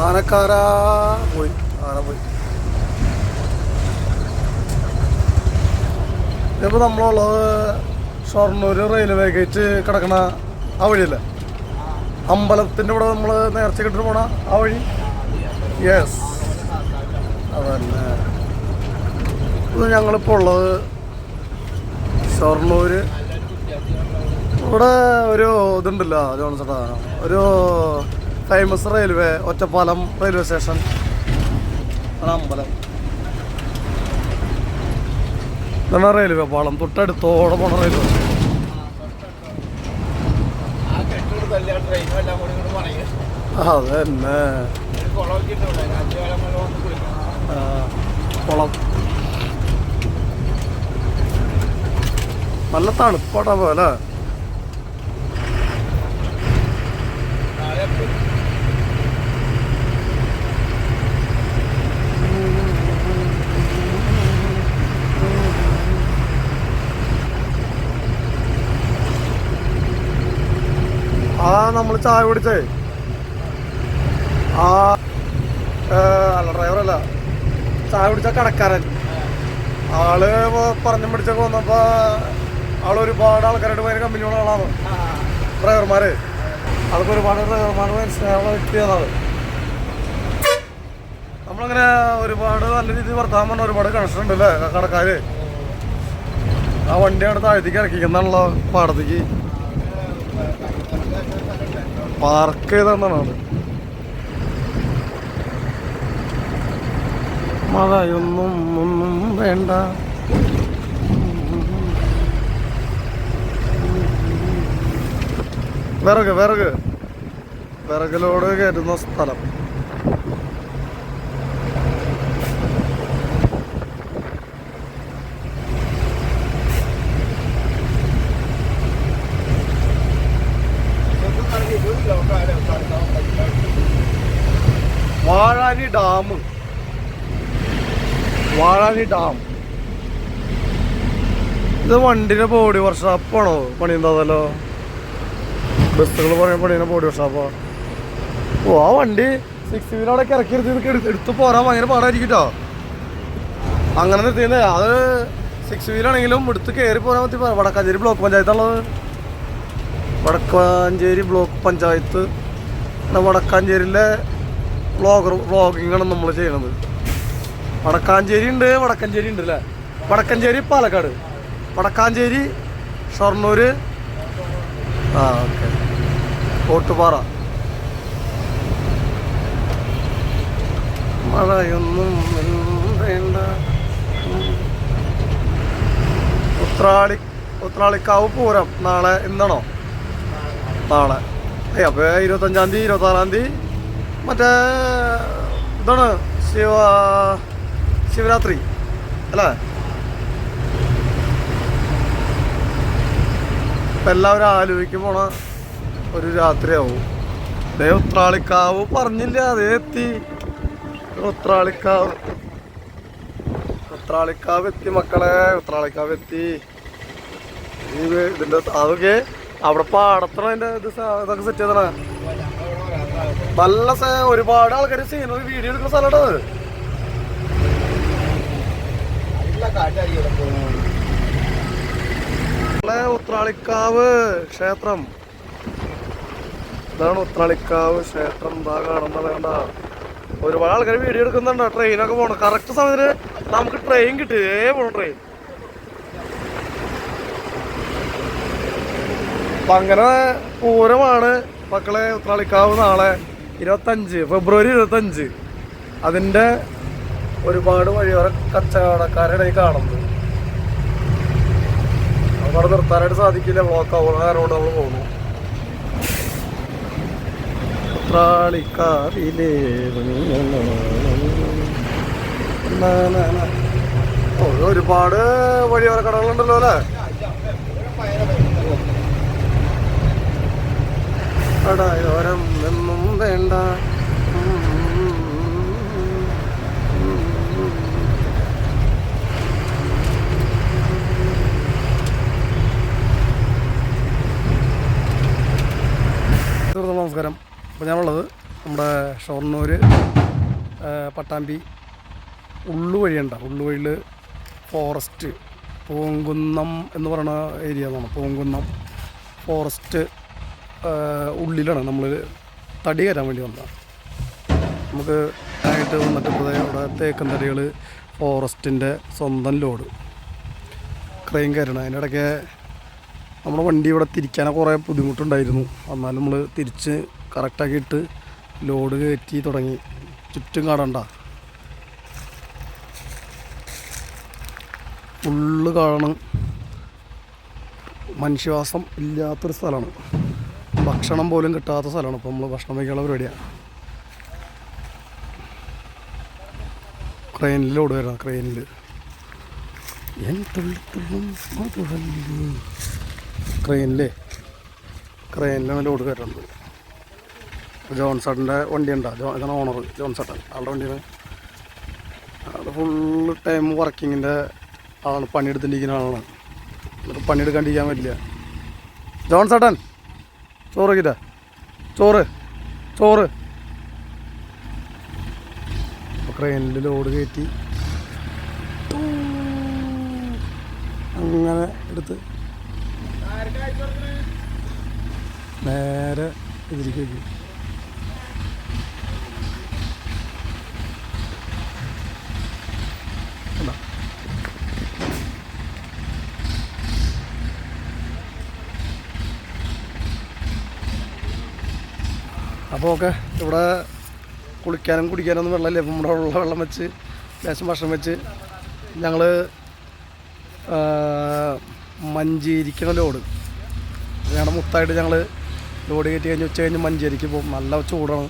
ആനക്കാരാ പോയി. ആന പോയി. ഇതിപ്പോൾ നമ്മളുള്ളത് ഷൊർണൂർ റെയിൽവേ ഗേറ്റ് കിടക്കണ ആ വഴിയല്ലേ, അമ്പലത്തിൻ്റെ ഇവിടെ നമ്മൾ നേർച്ച കിട്ടിട്ട് പോണ ആ വഴി. യെസ്, അതന്നെ. ഇത് ഞങ്ങളിപ്പോൾ ഉള്ളത് ഷൊർണൂർ. ഇവിടെ ഒരു ഇതുണ്ടല്ലോ ജോൺസേട്ടാ, ഒരു famous railway, Ottapalam railway station, അമ്പലം. ഇതാണ് റെയിൽവേ പാളം, തൊട്ടടുത്തോടെ പോണ റെയിൽവേ. അതന്നെ കുളം. നല്ല തണുപ്പാട്ടാ പോലെ. നമ്മൾ ചായ കുടിച്ചേ അല്ല ഡ്രൈവറല്ല, ചായ കുടിച്ച കടക്കാരൻ ആള് പറഞ്ഞു പിടിച്ചൊക്കെ വന്നപ്പോ ഒരുപാട് ആൾക്കാരായിട്ട് ഭയങ്കര കമ്പനിയുള്ള ആളാണ്. ഡ്രൈവർമാര് അതൊക്കെ ഒരുപാട് ഡ്രൈവർമാർ മനസ്സിലാവുന്ന വ്യക്തിയാണ്. നമ്മളങ്ങനെ ഒരുപാട് നല്ല രീതിയിൽ വർത്താനം പറഞ്ഞ ഒരുപാട് കണക്ഷൻ ഉണ്ട് അല്ലേ കടക്കാര്. ആ വണ്ടിയാണ് താഴത്തേക്ക് ഇറക്കിക്കുന്നുള്ള പാടത്തേക്ക് പാർക്ക് ചെയ്താണ്. മഴയൊന്നും ഒന്നും വേണ്ട. വിറകിലോട് കയറ്റുന്ന സ്ഥലം. വാഴാനി ഡാം. ഇത് വണ്ടിയുടെ ബോഡി വർക്ക്ഷോപ്പാണോ പണിയുന്നതല്ലോ? ബസ്സുകൾ പണിയുന്ന ബോഡി വർക്ക്ഷോപ്പോ? ഓ, ആ വണ്ടി 6 വീലറൊക്കെ ഇറക്കി എടുത്ത് പോരാൻ ഭയങ്കര പാടായിരിക്കും കേട്ടോ. അങ്ങനെ നിർത്തിയതേ. അത് 6 വീലാണെങ്കിലും എടുത്ത് കയറി പോരാൻ പറ്റി. വടക്കാഞ്ചേരി ബ്ലോക്ക് പഞ്ചായത്തുള്ളത്. വടക്കാഞ്ചേരി ബ്ലോക്ക് പഞ്ചായത്ത് വടക്കാഞ്ചേരിയിലെ വ്ളോഗിങ്ങാണ് നമ്മൾ ചെയ്യണത്. വടക്കാഞ്ചേരി ഉണ്ട്, വടക്കഞ്ചേരി ഉണ്ട് അല്ലേ? വടക്കഞ്ചേരി പാലക്കാട്, വടക്കാഞ്ചേരി ഷൊർണൂർ. ഓക്കെ. ഓട്ടുപാറ. മഴയൊന്നും വേണ്ട. ഉത്രാളിക്കാവ് പൂരം നാളെ. ഇന്നാണോ? നാളെ. അപ്പോൾ 25-ാം തീയതി 26-ാം തീയതി മറ്റേ ഇതാണ് ശിവരാത്രി അല്ലേ? ഇപ്പം എല്ലാവരും ആലോചിക്കും പോണ ഒരു രാത്രിയാവും. അതേ ഉത്രാളിക്കാവ് പറഞ്ഞില്ല, അതേ എത്തി. ഉത്രാളിക്കാവ് എത്തി മക്കളെ, ഉത്രാളിക്കാവ് എത്തി. ഇതിൻ്റെ അതൊക്കെ അവിടെ പാടത്തതിൻ്റെ ഇതൊക്കെ സെറ്റ് ചെയ്തണ നല്ല ഒരുപാട് ആൾക്കാർ സീനറി വീഡിയോ എടുക്കുന്ന സ്ഥലമാണ്. ഉത്രാളിക്കാവ് ക്ഷേത്രം. ഇതാണ് ഉത്രാളിക്കാവ് ക്ഷേത്രം. എന്താ കാണുന്ന വേണ്ട, ഒരുപാട് ആൾക്കാർ വീഡിയോ എടുക്കുന്നുണ്ട്. ട്രെയിനൊക്കെ പോകണം കറക്റ്റ് സമയത്തിന്. നമുക്ക് ട്രെയിൻ കിട്ടിയേ പോകണം ട്രെയിൻ. അപ്പം അങ്ങനെ പൂരമാണ് മക്കളെ. ഉത്രാളിക്കാവ് നാളെ 25 ഫെബ്രുവരി 25. അതിൻ്റെ ഒരുപാട് വഴിയോര കച്ചവടക്കാരുടെ കാണുന്നത്. അവിടെ നിർത്താനായിട്ട് സാധിക്കില്ല, ബ്ലോക്ക് ആവുന്ന കാരണം നമ്മൾ പോകുന്നു. ഉത്രാളിക്കാവിലെ ഒരുപാട് വഴിയോര കടകളുണ്ടല്ലോ അല്ലേ? കടയോരം എന്നും വേണ്ട. നമസ്കാരം. അപ്പോൾ ഞാനുള്ളത് നമ്മുടെ ഷൊർണൂർ പട്ടാമ്പി ഉള്ളുവഴിയുണ്ട. ഉള്ളുവഴിയിൽ ഫോറസ്റ്റ് പൂങ്കുന്നം എന്ന് പറയുന്ന ഏരിയ എന്നാണ്. പൂങ്കുന്നം ഫോറസ്റ്റ് ഉള്ളിലാണ് നമ്മൾ തടി കയറാൻ വേണ്ടി വന്നത്. നമുക്ക് ആയിട്ട് വന്നിട്ട് ഇവിടെ തേക്കൻ തടികൾ ഫോറസ്റ്റിൻ്റെ സ്വന്തം ലോഡ് ക്രെയിൻ കയറണം. അതിൻ്റെ ഇടയ്ക്ക് നമ്മുടെ വണ്ടി ഇവിടെ തിരിക്കാൻ കുറേ ബുദ്ധിമുട്ടുണ്ടായിരുന്നു. എന്നാലും നമ്മൾ തിരിച്ച് കറക്റ്റാക്കിയിട്ട് ലോഡ് കയറ്റി തുടങ്ങി. ചുറ്റും കാണണ്ട, ഫുള്ള് കാണും. മനുഷ്യവാസം ഇല്ലാത്തൊരു സ്ഥലമാണ്. ഭക്ഷണം പോലും കിട്ടാത്ത സ്ഥലമാണ്. ഇപ്പോൾ നമ്മൾ ഭക്ഷണം വയ്ക്കാനുള്ള പരിപാടിയാണ്. ക്രെയിനിൽ ലോഡ് വരണം. ക്രെയിനിൽ ക്രെയിനിലാണ് ലോഡ് കയറുന്നത്. ജോൺസേട്ടൻ്റെ വണ്ടി ഉണ്ടോ? ഇതാണ് ഓണർ ജോൺസേട്ടൻ. ആളുടെ വണ്ടിയാണ്. അത് ഫുള്ള് ടൈം വർക്കിങ്ങിൻ്റെ ആളാണ്. പണിയെടുത്തിരിക്കുന്ന ആളാണ്. എന്നിട്ട് പണിയെടുക്കാണ്ടിരിക്കാൻ പറ്റില്ല. ജോൺസേട്ടൻ ചോറ് വയ്ക്കില്ല. ചോറ് ക്രെയിനിൽ ലോഡ് കയറ്റി അങ്ങനെ എടുത്ത് നേരെ ഇതിലേക്ക് വയ്ക്കും. അപ്പോൾ ഓക്കെ, ഇവിടെ കുളിക്കാനും കുടിക്കാനൊന്നും വെള്ളമില്ല. ഇപ്പം ഇവിടെ ഉള്ള വെള്ളം വെച്ച് ലേശം ഭക്ഷണം വെച്ച് ഞങ്ങൾ മഞ്ചേരിക്കുന്ന ലോഡ് ഞങ്ങളുടെ മുത്തായിട്ട് ഞങ്ങൾ ലോഡ് കയറ്റി കഴിഞ്ഞ് ഉച്ച കഴിഞ്ഞ് മഞ്ചേരിക്ക് പോകും. നല്ല ചൂടാണ്.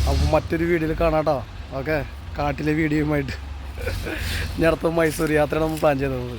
അപ്പോൾ മറ്റൊരു വീഡിയോയിൽ കാണാം കേട്ടോ. ഓക്കെ, കാട്ടിലെ വീഡിയോയുമായിട്ട്. ഇനി അടുത്ത മൈസൂർ യാത്രയാണ് നമ്മൾ പ്ലാൻ ചെയ്തത്.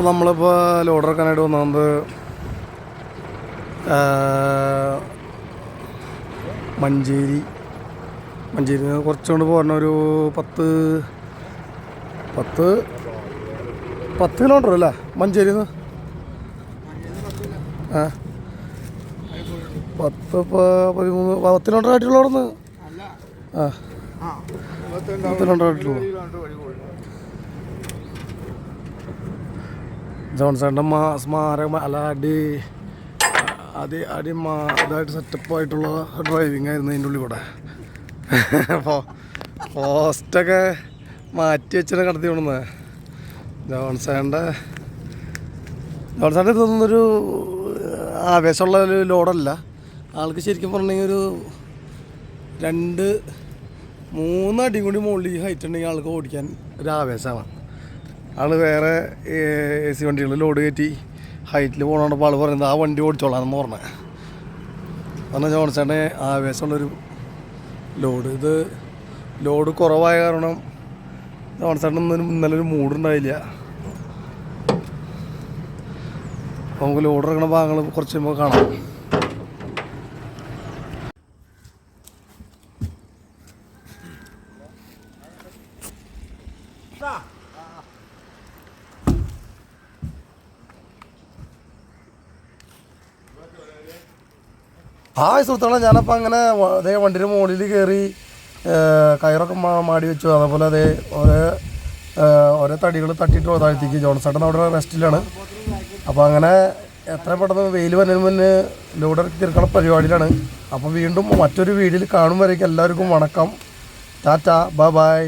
അപ്പോൾ നമ്മളിപ്പോൾ ലോഡ് ഇറക്കാനായിട്ട് വന്നത് മഞ്ചേരിയിൽ നിന്ന് കുറച്ചുകൊണ്ട് പോരണ ഒരു 10 കിലോമീറ്റർ അല്ലേ മഞ്ചേരിയിൽ നിന്ന്? 10 കിലോമീറ്റർ ആയിട്ടുള്ള അവിടെ നിന്ന് 10 കിലോമീറ്റർ ആയിട്ടുള്ളൂ. ജോൺസേട്ടൻ്റെ സ്മാരകം അല്ല ഇതായിട്ട് സെറ്റപ്പായിട്ടുള്ള ഡ്രൈവിംഗ് ആയിരുന്നു അതിൻ്റെ ഉള്ളിൽ കൂടെ. അപ്പോൾ പോസ്റ്റൊക്കെ മാറ്റി വെച്ചിട്ട് കടത്തി വിടുന്നത് ജോൺസേൻ്റെ ഇതൊന്നൊരു ആവേശമുള്ള ഒരു ലോഡല്ല. ആൾക്ക് ശരിക്കും പറഞ്ഞെങ്കിൽ ഒരു 2-3 അടി കൂടി മുകളിൽ ഹൈറ്റ് ഉണ്ടെങ്കിൽ ആൾക്ക് ഓടിക്കാൻ ഒരു ആവേശമാണ്. ആൾ വേറെ AC വണ്ടികൾ ലോഡ് കയറ്റി ഹൈറ്റിൽ പോകണോണ്ടപ്പോൾ ആൾ പറയുന്നത് ആ വണ്ടി ഓടിച്ചോളാമെന്ന് പറഞ്ഞത്. കാരണം ജോൺസേൻ്റെ ആവേശമുള്ളൊരു ഇത് ലോഡ് കുറവായ കാരണം ജോൺസേട്ടനൊന്നും ഇന്നലെ ഒരു മൂടുണ്ടായില്ല. നമുക്ക് ലോഡ് ഇറങ്ങുന്ന ഭാഗങ്ങൾ കുറച്ച് കഴിയുമ്പോൾ കാണാം. സുഹൃത്തുക്കളെ, ഞാനപ്പോൾ അങ്ങനെ അതേ വണ്ടിയുടെ മുകളിൽ കയറി കയറൊക്കെ മാടി വെച്ചു. അതേപോലെ അതേ ഓരോ തടികൾ തട്ടിയിട്ട് താഴ്ത്തിക്ക്. ജോൺസേട്ടൻ അവിടെ റെസ്റ്റിലാണ്. അപ്പോൾ അങ്ങനെ എത്രയും പെട്ടെന്ന് വെയിൽ വന്നതിന് മുന്നേ ലോഡ് തീർക്കണ പരിപാടിയിലാണ്. അപ്പോൾ വീണ്ടും മറ്റൊരു വീഡിയോയിൽ കാണും വരേക്കും എല്ലാവർക്കും വണക്കം, ടാറ്റ, ബൈ ബൈ.